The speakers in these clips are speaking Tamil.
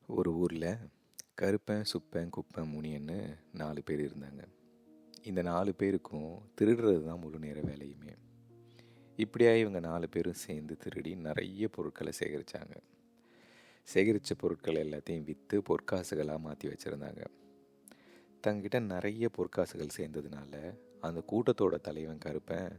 ஒரு ஊரில் கருப்பன், சுப்பன், குப்பன், முனியன்னு 4 பேர் இருந்தாங்க. இந்த 4 பேருக்கும் திருடுறது தான் முழு நேர வேலையுமே. இப்படியா இவங்க 4 பேரும் சேர்ந்து திருடி நிறைய பொருட்களை சேகரித்தாங்க. சேகரித்த பொருட்கள் எல்லாத்தையும் விற்று பொற்காசுகளாக மாற்றி வச்சுருந்தாங்க. தங்கிட்ட நிறைய பொற்காசுகள் சேர்ந்ததுனால அந்த கூட்டத்தோட தலைவன் கருப்பன்,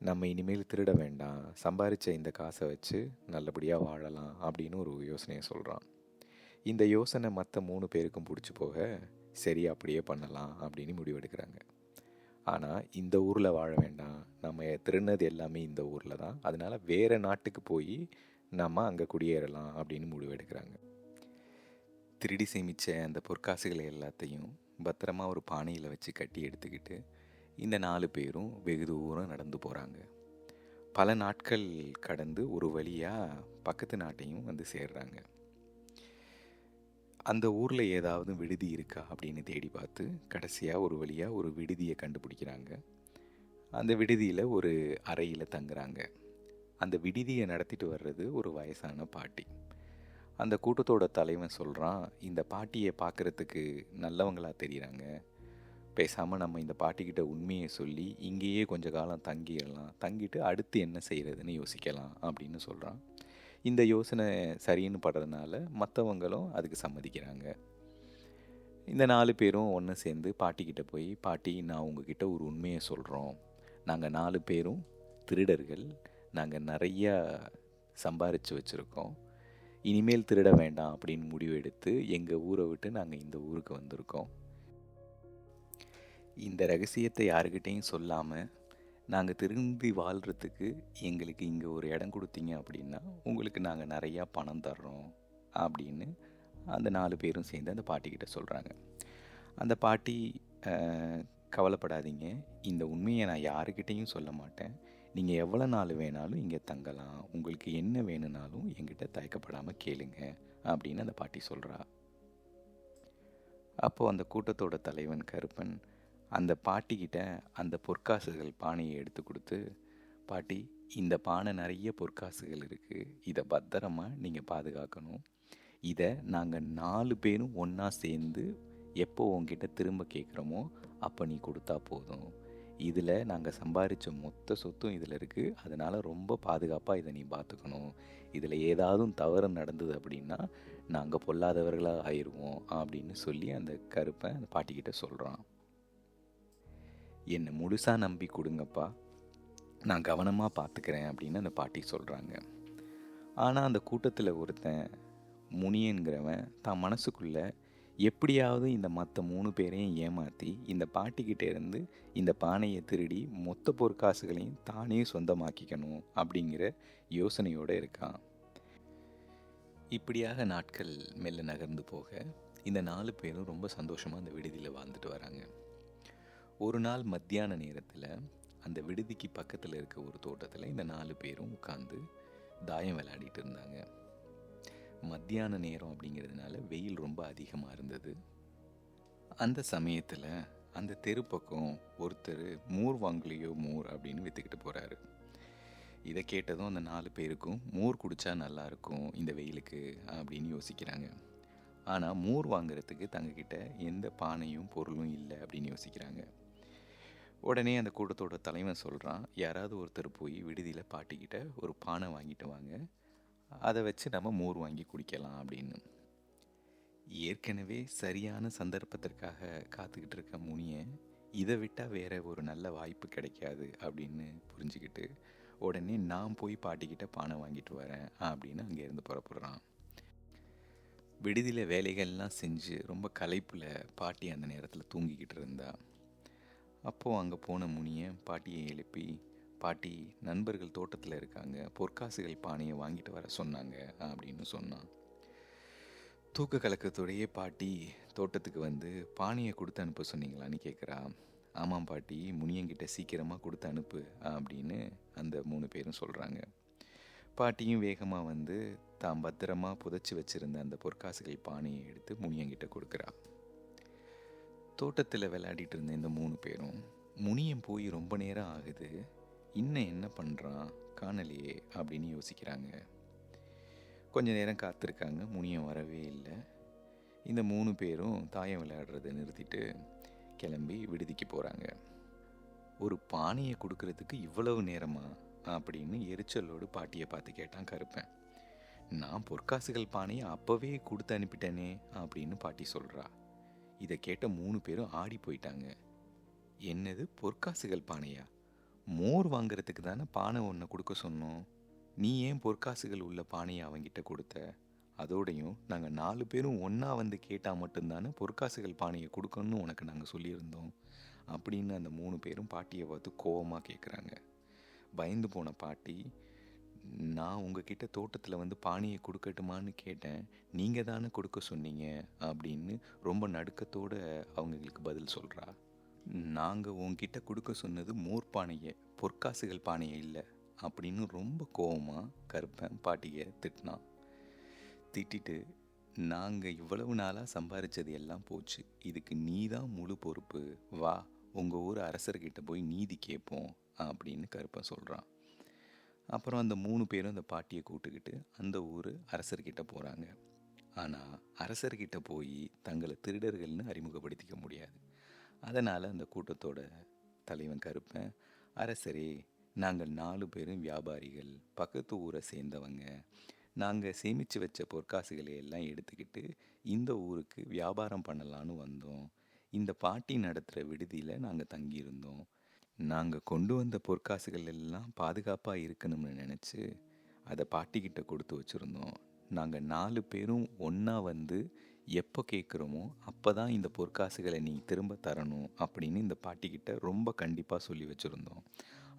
நம்ம இனிமேல் திருட வேண்டாம், சம்பாரித்த இந்த காசை வச்சு நல்லபடியாக வாழலாம் அப்படின்னு ஒரு யோசனையை சொல்கிறான். இந்த யோசனை மற்ற 3 பேருக்கும் பிடிச்சி போக, சரி அப்படியே பண்ணலாம் அப்படின்னு முடிவெடுக்கிறாங்க. ஆனால் இந்த ஊரில் வாழ வேண்டாம், நம்ம திருநது எல்லாமே இந்த ஊரில் தான், அதனால் வேறு நாட்டுக்கு போய் நம்ம அங்கே குடியேறலாம் அப்படின்னு முடிவெடுக்கிறாங்க. திருடி சேமித்த அந்த பொற்காசுகளை எல்லாத்தையும் பத்திரமா ஒரு பானையில் வச்சு கட்டி எடுத்துக்கிட்டு இந்த 4 பேரும் வெகு தூரம் நடந்து போகிறாங்க. பல நாட்கள் கடந்து ஒரு வழியாக பக்கத்து நாட்டையும் வந்து சேர்றாங்க. அந்த ஊரில் ஏதாவது விடுதி இருக்கா அப்படின்னு தேடி பார்த்து கடைசியாக ஒரு வழியாக ஒரு விடுதியை கண்டுபிடிக்கிறாங்க. அந்த விடுதியில் ஒரு அறையில் தங்குறாங்க. அந்த விடுதியை நடத்திட்டு வர்றது ஒரு வயசான பாட்டி. அந்த கூட்டத்தோட தலைவன் சொல்கிறான், இந்த பாட்டியை பார்க்குறதுக்கு நல்லவங்களாக தெரிகிறாங்க, பேசாமல் நம்ம இந்த பாட்டிக்கிட்ட உண்மையை சொல்லி இங்கேயே கொஞ்ச காலம் தங்கிடலாம், தங்கிட்டு அடுத்து என்ன செய்கிறதுன்னு யோசிக்கலாம் அப்படின்னு சொல்கிறான். இந்த யோசனை சரின்னு படுறதுனால மற்றவங்களும் அதுக்கு சம்மதிக்கிறாங்க. இந்த 4 பேரும் ஒன்று சேர்ந்து பாட்டிக்கிட்ட போய், பாட்டி, நான் உங்ககிட்ட ஒரு உண்மையை சொல்கிறோம், நாங்கள் 4 பேரும் திருடர்கள், நாங்கள் நிறையா சம்பாரித்து வச்சுருக்கோம், இனிமேல் திருட வேண்டாம் அப்படின்னு முடிவு எடுத்து எங்கள் ஊரை விட்டு நாங்கள் இந்த ஊருக்கு வந்திருக்கோம். இந்த ரகசியத்தை யாருக்கிட்டையும் சொல்லாமல் நாங்கள் திரும்பி வாழ்கிறதுக்கு எங்களுக்கு இங்கே ஒரு இடம் கொடுத்தீங்க அப்படின்னா உங்களுக்கு நாங்கள் நிறையா பணம் தர்றோம் அப்படின்னு அந்த 4 பேரும் சேர்ந்து அந்த பாட்டிக்கிட்ட சொல்கிறாங்க. அந்த பாட்டி, கவலைப்படாதீங்க, இந்த உண்மையை நான் யாருக்கிட்டையும் சொல்ல மாட்டேன், நீங்கள் எவ்வளோ நாள் வேணாலும் இங்கே தங்கலாம், உங்களுக்கு என்ன வேணும்னாலும் என்கிட்ட தயக்கப்படாமல் கேளுங்க அப்படின்னு அந்த பாட்டி சொல்கிறா. அப்போது அந்த கூட்டத்தோட தலைவன் கருப்பன் அந்த பாட்டிக்கிட்ட அந்த பொற்காசுகள் பானையை எடுத்து கொடுத்து, பாட்டி, இந்த பானை நிறைய பொற்காசுகள் இருக்குது, இதை பத்திரமா நீங்கள் பாதுகாக்கணும், இதை நாங்கள் 4 பேரும் ஒன்றா சேர்ந்து எப்போ உங்ககிட்ட திரும்ப கேட்குறோமோ அப்போ நீ கொடுத்தா போதும், இதில் நாங்கள் சம்பாதிச்ச மொத்த சொத்தும் இதில் இருக்குது, அதனால் ரொம்ப பாதுகாப்பாக இதை நீ பார்த்துக்கணும், இதில் ஏதாவது தவறு நடந்தது அப்படின்னா நாங்கள் பொல்லாதவர்களாக ஆயிடுவோம் அப்படின்னு சொல்லி அந்த கருப்பை அந்த பாட்டிக்கிட்ட சொல்கிறான். என்னை முழுசாக நம்பி கொடுங்கப்பா, நான் கவனமாக பார்த்துக்கிறேன் அப்படின்னு அந்த பாட்டி சொல்கிறாங்க. ஆனால் அந்த கூட்டத்தில் ஒருத்தன் முனியன்கிறவன் தான் மனசுக்குள்ளே எப்படியாவது இந்த மற்ற 3 பேரையும் ஏமாற்றி இந்த பாட்டிக்கிட்டே இருந்து இந்த பானையை திருடி மொத்த பொற்காசுகளையும் தானே சொந்தமாக்கிக்கணும் அப்படிங்கிற யோசனையோடு இருக்கான். இப்படியாக நாட்கள் மெல்ல நகர்ந்து போக இந்த 4 பேரும் ரொம்ப சந்தோஷமாக அந்த விடுதியில் வாழ்ந்துட்டு வராங்க. ஒரு நாள் மத்தியான நேரத்தில் அந்த விடுதிக்கு பக்கத்தில் இருக்க ஒரு தோட்டத்தில் இந்த 4 பேரும் உட்காந்து தாயம் விளையாடிட்டு இருந்தாங்க. மத்தியான நேரம் அப்படிங்கிறதுனால வெயில் ரொம்ப அதிகமாக இருந்தது. அந்த சமயத்தில் அந்த தெரு பக்கம் ஒருத்தர் மோர் வாங்கலையோ மோர் அப்படின்னு விற்றுக்கிட்டு போகிறாரு. இதை கேட்டதும் அந்த 4 பேருக்கும் மோர் குடித்தா நல்லாயிருக்கும் இந்த வெயிலுக்கு அப்படின்னு யோசிக்கிறாங்க. ஆனால் மோர் வாங்குறதுக்கு தங்கக்கிட்ட எந்த பானையும் பொருளும் இல்லை அப்படின்னு யோசிக்கிறாங்க. உடனே அந்த கூட்டத்தோட தலைவன் சொல்கிறான், யாராவது ஒருத்தர் போய் விடுதியில் பாட்டிக்கிட்ட ஒரு பானை வாங்கிட்டு வாங்க, அதை வச்சு நம்ம மோர் வாங்கி குடிக்கலாம் அப்படின்னு. ஏற்கனவே சரியான சந்தர்ப்பத்திற்காக காத்துக்கிட்டு இருக்க முனியை இதை விட்டால் வேற ஒரு நல்ல வாய்ப்பு கிடைக்காது அப்படின்னு புரிஞ்சுக்கிட்டு உடனே நான் போய் பாட்டிக்கிட்ட பானை வாங்கிட்டு வரேன் அப்படின்னு அங்கேருந்து புறப்படுறான். விடுதியில் வேலைகள்லாம் செஞ்சு ரொம்ப களைப்பில் பாட்டி அந்த நேரத்தில் தூங்கிக்கிட்டு இருந்தா. அப்போது அங்கே போன முனியை பாட்டியை எழுப்பி, பாட்டி, நண்பர்கள் தோட்டத்தில் இருக்காங்க, பொற்காசுகள் பானையை வாங்கிட்டு வர சொன்னாங்க அப்படின்னு சொன்னான். தூக்க கலக்கத்தோடையே பாட்டி தோட்டத்துக்கு வந்து, பானையை கொடுத்து அனுப்ப சொன்னீங்களான்னு கேட்குறா. ஆமாம் பாட்டி, முனியங்கிட்ட சீக்கிரமாக கொடுத்து அனுப்பு அப்படின்னு அந்த 3 பேரும் சொல்கிறாங்க. பாட்டியும் வேகமாக வந்து தான் பத்திரமா புதைச்சி வச்சுருந்த அந்த பொற்காசுகள் பானையை எடுத்து முனியங்கிட்ட கொடுக்குறா. தோட்டத்தில் விளையாடிட்டு இருந்த இந்த 3 பேரும், முனியன் போய் ரொம்ப நேரம் ஆகுது, இன்னும் என்ன பண்ணுறான் காணலையே அப்படின்னு யோசிக்கிறாங்க. கொஞ்ச நேரம் காத்திருக்காங்க, முனியன் வரவே இல்லை. இந்த 3 பேரும் தாயம் விளையாடுறதை நிறுத்திட்டு கிளம்பி விடுதிக்கு போகிறாங்க. ஒரு பானையை கொடுக்கறதுக்கு இவ்வளவு நேரமா அப்படின்னு எரிச்சலோடு பாட்டியை பார்த்து கேட்டான் கருப்பன். நான் பொற்காசுகள் பானையை அப்போவே கொடுத்து அனுப்பிட்டேனே அப்படின்னு பாட்டி சொல்கிறா. இதை கேட்ட 3 பேரும் ஆடி போயிட்டாங்க. என்னது பொற்காசுகள் பானையா? மோர் வாங்குறதுக்கு தானே பானை ஒன்றை கொடுக்க சொன்னோம். நீ ஏன் பொற்காசுகள் உள்ள பானையை அவங்கிட்ட கொடுத்த? அதோடையும் நாங்கள் 4 பேரும் ஒன்றா வந்து கேட்டால் மட்டும்தானே பொற்காசுகள் பானையை கொடுக்கணும்னு உனக்கு நாங்கள் சொல்லியிருந்தோம் அப்படின்னு அந்த 3 பேரும் பாட்டியை பார்த்து கோவமாக கேட்குறாங்க. பயந்து போன பாட்டி, நான் உங்ககிட்ட தோட்டத்தில் வந்து பானையை கொடுக்கட்டுமான்னு கேட்டேன், நீங்கள் தானே கொடுக்க சொன்னீங்க அப்படின்னு ரொம்ப நடுக்கத்தோடு அவங்களுக்கு பதில் சொல்கிறா. நாங்கள் உங்ககிட்ட கொடுக்க சொன்னது மோர் பானையை, பொற்காசுகள் பானையை இல்லை அப்படின்னு ரொம்ப கோவமாக கருப்பன் பாட்டியை திட்டினான். திட்டிட்டு, நாங்கள் இவ்வளவு நாளாக சம்பாதிச்சது எல்லாம் போச்சு, இதுக்கு நீ தான் முழு பொறுப்பு, வா உங்கள் ஊர் அரசர்கிட்ட போய் நீதி கேட்போம் அப்படின்னு கருப்பன் சொல்கிறான். அப்புறம் அந்த 3 பேரும் அந்த பாட்டியை கூட்டுக்கிட்டு அந்த ஊர் அரசர்கிட்ட போகிறாங்க. ஆனால் அரசர்கிட்ட போய் தங்களை திருடர்கள்னு அறிமுகப்படுத்திக்க முடியாது. அதனால் அந்த கூட்டத்தோட தலைவன் கருப்பன், அரசரே, நாங்கள் 4 பேரும் வியாபாரிகள், பக்கத்து ஊரை சேர்ந்தவங்க. நாங்கள் சேமித்து வச்ச பொற்காசுகளை எல்லாம் எடுத்துக்கிட்டு இந்த ஊருக்கு வியாபாரம் பண்ணலான்னு வந்தோம். இந்த பாட்டி நடத்துகிற விடுதியில் நாங்கள் தங்கியிருந்தோம். நாங்கள் கொண்டு வந்த பொற்காசுகள் எல்லாம் பாதுகாப்பாக இருக்கணும்னு நினச்சி அதை பாட்டிக்கிட்ட கொடுத்து வச்சுருந்தோம். நாங்கள் 4 பேரும் ஒன்றா வந்து எப்போ கேட்குறோமோ அப்போ தான் இந்த பொற்காசுகளை நீ திரும்ப தரணும் அப்படின்னு இந்த பாட்டிக்கிட்ட ரொம்ப கண்டிப்பாக சொல்லி வச்சுருந்தோம்.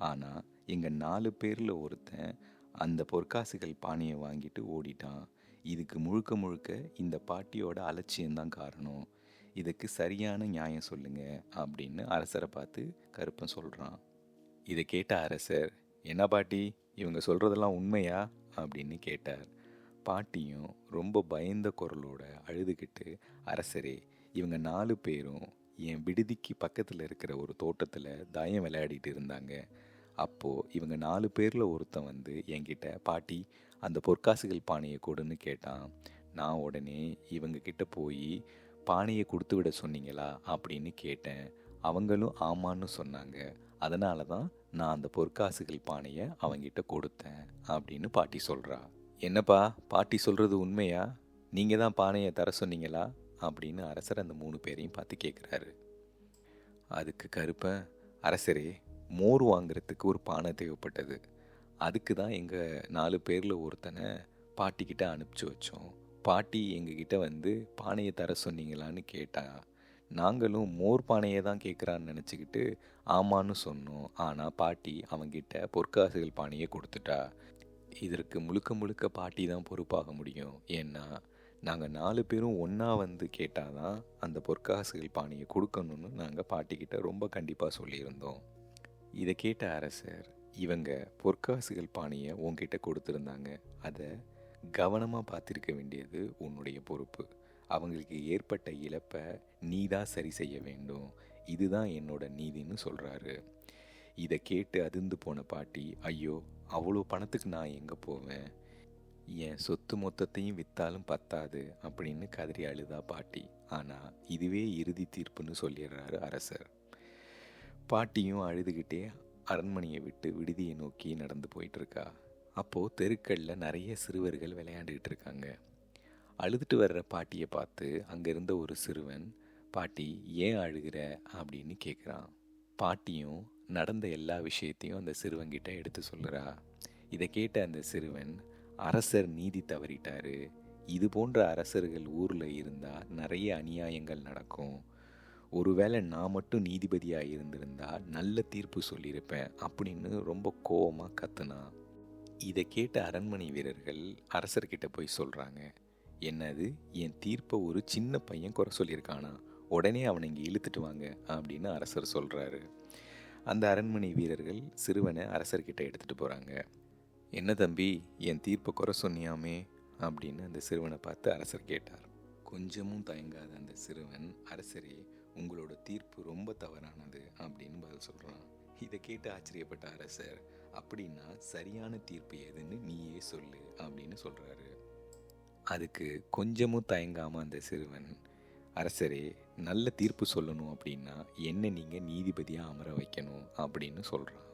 ஆனால் எங்கள் 4 பேரில் ஒருத்தன் அந்த பொற்காசுகள் பானையை வாங்கிட்டு ஓடிட்டான். இதுக்கு முழுக்க முழுக்க இந்த பாட்டியோட அலட்சியம்தான் காரணம். இதுக்கு சரியான நியாயம் சொல்லுங்க அப்படின்னு அரசரை பார்த்து கருப்பன் சொல்கிறான். இதை கேட்ட அரசர், என்ன பாட்டி, இவங்க சொல்கிறதெல்லாம் உண்மையா அப்படின்னு கேட்டார். பாட்டியும் ரொம்ப பயந்த குரலோட அழுதுகிட்டு, அரசரே, இவங்க 4 பேரும் என் விடுதிக்கு பக்கத்தில் இருக்கிற ஒரு தோட்டத்தில் தாயம் விளையாடிட்டு இருந்தாங்க. அப்போது இவங்க 4 பேரில் ஒருத்தன் வந்து என்கிட்ட, பாட்டி அந்த பொற்காசுகள் பானையை கொடுன்னு கேட்டான். நான் உடனே இவங்க கிட்ட போய் பானையை கொடுத்து விட சொன்னீங்களா அப்படின்னு கேட்டேன். அவங்களும் ஆமான்னு சொன்னாங்க. அதனால தான் நான் அந்த பொற்காசுகள் பானையை அவங்கிட்ட கொடுத்தேன் அப்படின்னு பாட்டி சொல்கிறா. என்னப்பா, பாட்டி சொல்கிறது உண்மையா? நீங்கள் தான் பானையை தர சொன்னீங்களா அப்படின்னு அரசர் அந்த 3 பேரையும் பார்த்து கேட்குறாரு. அதுக்கு கருப்பன், அரசரே, மோர் வாங்குறதுக்கு ஒரு பானை தேவைப்பட்டது. அதுக்கு தான் எங்கள் 4 பேரில் ஒருத்தனை பாட்டிக்கிட்ட அனுப்பிச்சி வச்சோம். பாட்டி எங்ககிட்ட வந்து பானையை தர சொன்னீங்களான்னு கேட்டா. நாங்களும் மோர் பானையை தான் கேட்குறான்னு நினச்சிக்கிட்டு ஆமான்னு சொன்னோம். ஆனால் பாட்டி அவங்கிட்ட பொற்காசுகள் பானையை கொடுத்துட்டா. இதற்கு முழுக்க முழுக்க பாட்டி தான் பொறுப்பாக முடியும். ஏன்னா நாங்கள் 4 பேரும் ஒன்றா வந்து கேட்டால் தான் அந்த பொற்காசுகள் பானையை கொடுக்கணும்னு நாங்கள் பாட்டிக்கிட்ட ரொம்ப கண்டிப்பாக சொல்லியிருந்தோம். இதை கேட்ட அரசர், இவங்க பொற்காசுகள் பானையை உங்ககிட்ட கொடுத்துருந்தாங்க, அதை கவனமாக பார்த்துருக்க வேண்டியது உன்னுடைய பொறுப்பு. அவங்களுக்கு ஏற்பட்ட இழப்பை நீ தான் சரி செய்ய வேண்டும். இதுதான் என்னோட நீதின்னு சொல்கிறாரு. இதை கேட்டு அதிர்ந்து போன பாட்டி, ஐயோ, அவ்வளோ பணத்துக்கு நான் எங்கே போவேன், என் சொத்து மொத்தத்தையும் விற்றாலும் பத்தாது அப்படின்னு கதறி அழுதா பாட்டி. ஆனால் இதுவே இறுதி தீர்ப்புன்னு சொல்லிடுறாரு அரசர். பாட்டியும் அழுதுகிட்டே அரண்மனையை விட்டு விடுதியை நோக்கி நடந்து போயிட்டுருக்கா. அப்போது தெருக்களில் நிறைய சிறுவர்கள் விளையாண்டுக்கிட்டு இருக்காங்க. அழுதுட்டு வர்ற பாட்டியை பார்த்து அங்கே இருந்த ஒரு சிறுவன், பாட்டி ஏன் அழுகிற அப்படின்னு கேட்குறான். பாட்டியும் நடந்த எல்லா விஷயத்தையும் அந்த சிறுவன்கிட்ட எடுத்து சொல்கிறா. இதை கேட்ட அந்த சிறுவன், அரசர் நீதி தவறிட்டாரு, இது போன்ற அரசர்கள் ஊரில் இருந்தால் நிறைய அநியாயங்கள் நடக்கும், ஒருவேளை நான் மட்டும் நீதிபதியாக இருந்திருந்தா நல்ல தீர்ப்பு சொல்லியிருப்பேன் அப்படின்னு ரொம்ப கோவமாக கத்துனான். இதை கேட்ட அரண்மனை வீரர்கள் அரசர்கிட்ட போய் சொல்கிறாங்க, என்னது, என் தீர்ப்பை ஒரு சின்ன பையன் குறை சொல்லியிருக்கானா, உடனே அவனை இங்கே இழுத்துட்டு வாங்க அப்படின்னு அரசர் சொல்கிறாரு. அந்த அரண்மனை வீரர்கள் சிறுவனை அரசர்கிட்ட எடுத்துகிட்டு போகிறாங்க. என்ன தம்பி, என் தீர்ப்பை குறை சொன்னியாமே அப்படின்னு அந்த சிறுவனை பார்த்து அரசர் கேட்டார். கொஞ்சமும் தயங்காத அந்த சிறுவன், அரசரே, உங்களோட தீர்ப்பு ரொம்ப தவறானது அப்படின்னு பதில் சொல்கிறான். இதை கேட்டு ஆச்சரியப்பட்ட அரசர், அப்படின்னா சரியான தீர்ப்பு எதுன்னு நீயே சொல்லு அப்படின்னு சொல்கிறாரு. அதுக்கு கொஞ்சமும் தயங்காமல் அந்த சிறுவன், அரசரே, நல்ல தீர்ப்பு சொல்லணும் அப்படின்னா என்ன நீங்கள் நீதிபதியாக அமர வைக்கணும் அப்படின்னு சொல்கிறான்.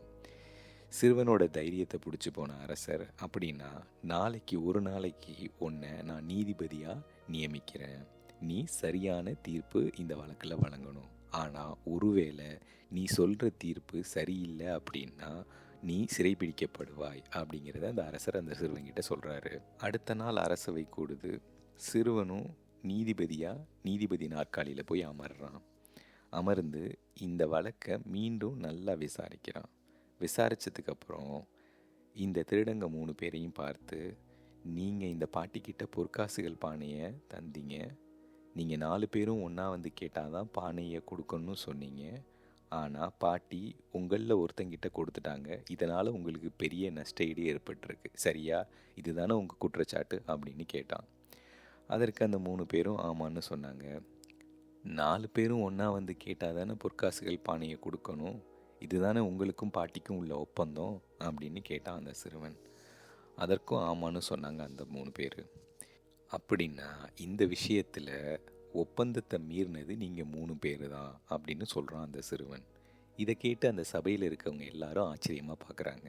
சிறுவனோட தைரியத்தை பிடிச்சி போன அரசர், அப்படின்னா நாளைக்கு ஒரு நாளைக்கு உன்னை நான் நீதிபதியாக நியமிக்கிறேன். நீ சரியான தீர்ப்பு இந்த வழக்கில் வழங்கணும். ஆனால் ஒருவேளை நீ சொல்கிற தீர்ப்பு சரியில்லை அப்படின்னா நீ சிறைபிடிக்கப்படுவாய் அப்படிங்கிறத அந்த அரசர் அந்த சிறுவன்கிட்ட சொல்கிறாரு. அடுத்த நாள் அரசவை கூடுது. சிறுவனும் நீதிபதி நாற்காலியில் போய் அமர்றான். அமர்ந்து இந்த வழக்கை மீண்டும் நல்லா விசாரிக்கிறான். விசாரித்ததுக்கப்புறம் இந்த திருடங்க 3 பேரையும் பார்த்து, நீங்கள் இந்த பாட்டிக்கிட்ட பொற்காசுகள் பானையை தந்தீங்க. நீங்கள் 4 பேரும் ஒன்றா வந்து கேட்டால் தான் பானையை கொடுக்கணும்னு சொன்னீங்க. ஆனால் பாட்டி உங்களில் ஒருத்தங்கிட்ட கொடுத்துட்டாங்க. இதனால் உங்களுக்கு பெரிய நஷ்டஈடு ஏற்பட்டிருக்கு. சரியா? இதுதானே உங்கள் குற்றச்சாட்டு அப்படின்னு கேட்டான். அதற்கு அந்த 3 பேரும் ஆமான்னு சொன்னாங்க. 4 பேரும் ஒன்றா வந்து கேட்டால் தானே பொற்காசுகள் பானையை கொடுக்கணும். இதுதானே உங்களுக்கும் பாட்டிக்கும் உள்ள ஒப்பந்தம் அப்படின்னு கேட்டான் அந்த சிறுவன். அதற்கும் ஆமான்னு சொன்னாங்க அந்த 3 பேர். அப்படின்னா இந்த விஷயத்தில் ஒப்பந்தத்தை மீறினது நீங்கள் 3 பேர் தான் அப்படின்னு சொல்கிறான் அந்த சிறுவன். இதை கேட்டு அந்த சபையில் இருக்கவங்க எல்லாரும் ஆச்சரியமாக பார்க்குறாங்க.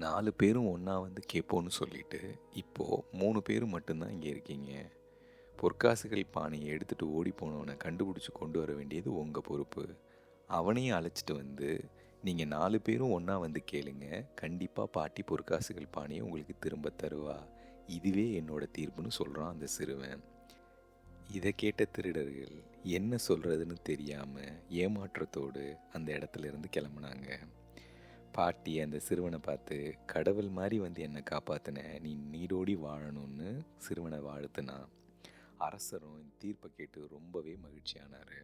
4 பேரும் ஒன்றா வந்து கேட்போன்னு சொல்லிட்டு இப்போது 3 பேரும் மட்டும்தான் இங்கே இருக்கீங்க. பொற்காசுகள் பானையை எடுத்துகிட்டு ஓடி போனவனை கண்டுபிடிச்சி கொண்டு வர வேண்டியது உங்கள் பொறுப்பு. அவனையும் அழைச்சிட்டு வந்து நீங்கள் 4 பேரும் ஒன்றா வந்து கேளுங்க. கண்டிப்பாக பாட்டி பொற்காசுகள் பானையை உங்களுக்கு திரும்ப தருவா. இதுவே என்னோட தீர்ப்புன்னு சொல்கிறான் அந்த சிறுவன். இதை கேட்ட திருடர்கள் என்ன சொல்கிறதுன்னு தெரியாமல் ஏமாற்றத்தோடு அந்த இடத்துல இருந்து கிளம்புனாங்க. பாட்டி அந்த சிறுவனை பார்த்து, கடவுள் மாதிரி வந்து என்னை காப்பாற்றின, நீ நீடோடி வாழணும்னு சிறுவனை வாழ்த்துனா. அரசரும் தீர்ப்பை கேட்டு ரொம்பவே மகிழ்ச்சியானார்.